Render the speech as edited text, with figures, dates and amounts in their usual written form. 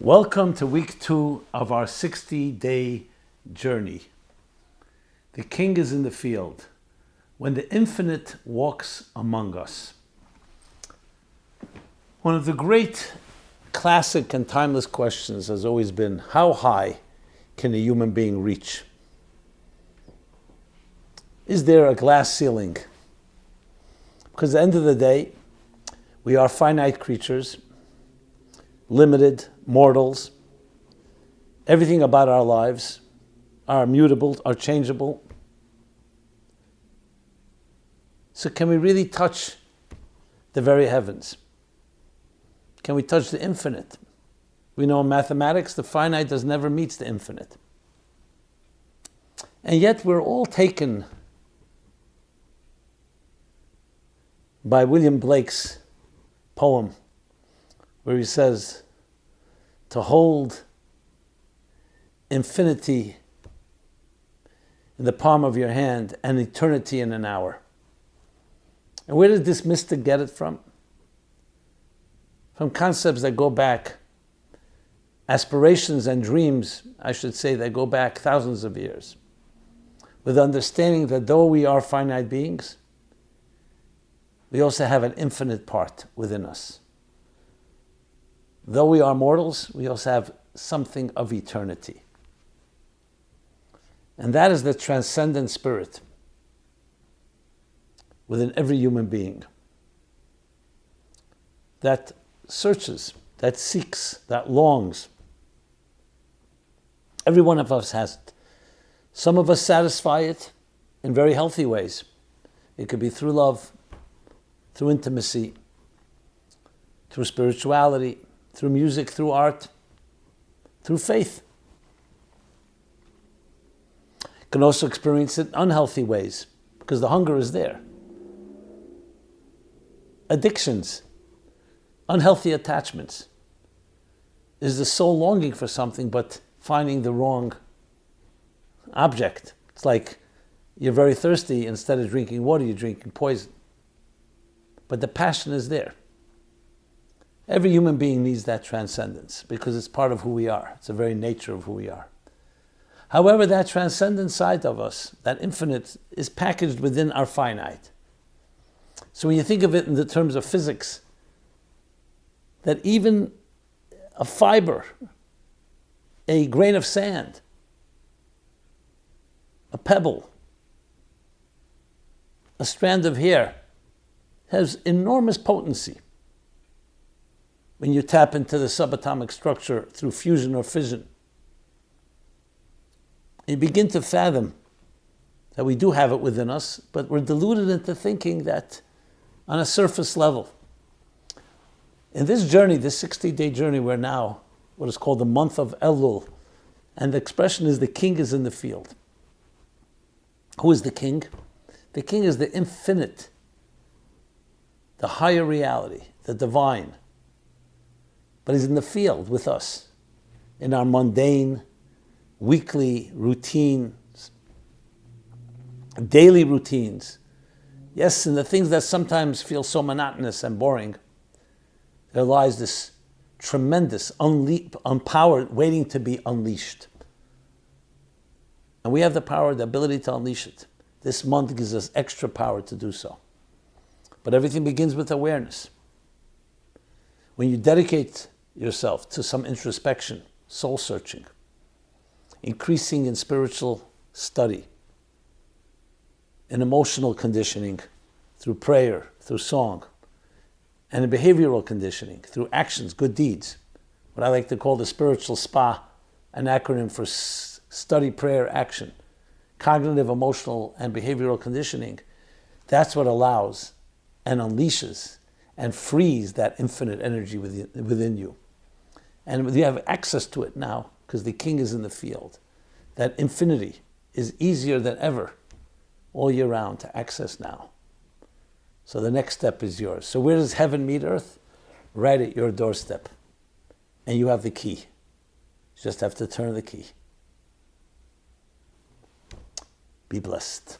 Welcome to week 2 of our 60-day journey. The King is in the field. When the infinite walks among us. One of the great classic and timeless questions has always been, how high can a human being reach? Is there a glass ceiling? Because at the end of the day, we are finite creatures, limited, mortals. Everything about our lives are mutable, are changeable. So can we really touch the very heavens? Can we touch the infinite? We know in mathematics, the finite does never meet the infinite. And yet we're all taken by William Blake's poem, where he says, to hold infinity in the palm of your hand and eternity in an hour. And where did this mystic get it from? From concepts that go back, aspirations and dreams, I should say, that go back thousands of years, with understanding that though we are finite beings, we also have an infinite part within us. Though we are mortals, we also have something of eternity. And that is the transcendent spirit within every human being that searches, that seeks, that longs. Every one of us has it. Some of us satisfy it in very healthy ways. It could be through love, through intimacy, through spirituality, through music, through art, through faith. You can also experience it in unhealthy ways because the hunger is there. Addictions, unhealthy attachments, is the soul longing for something but finding the wrong object. It's like you're very thirsty, instead of drinking water, you're drinking poison. But the passion is there. Every human being needs that transcendence because it's part of who we are. It's the very nature of who we are. However, that transcendent side of us, that infinite, is packaged within our finite. So when you think of it in the terms of physics, that even a fiber, a grain of sand, a pebble, a strand of hair, has enormous potency when you tap into the subatomic structure through fusion or fission. You begin to fathom that we do have it within us, but we're deluded into thinking that on a surface level. In this journey, this 60-day journey, we're now what is called the month of Elul, and the expression is the King is in the field. Who is the King? The King is the infinite, the higher reality, the divine. But he's in the field with us, in our mundane, weekly routines, daily routines. Yes, in the things that sometimes feel so monotonous and boring, there lies this tremendous, empowered, waiting to be unleashed. And we have the power, the ability to unleash it. This month gives us extra power to do so. But everything begins with awareness. When you dedicate yourself to some introspection, soul searching, increasing in spiritual study, in emotional conditioning, through prayer, through song, and in behavioral conditioning, through actions, good deeds, what I like to call the spiritual SPA, an acronym for study, prayer, action, cognitive, emotional, and behavioral conditioning. That's what allows and unleashes and frees that infinite energy within you. And you have access to it now because the King is in the field. That infinity is easier than ever all year round to access now. So the next step is yours. So where does heaven meet earth? Right at your doorstep. And you have the key. You just have to turn the key. Be blessed.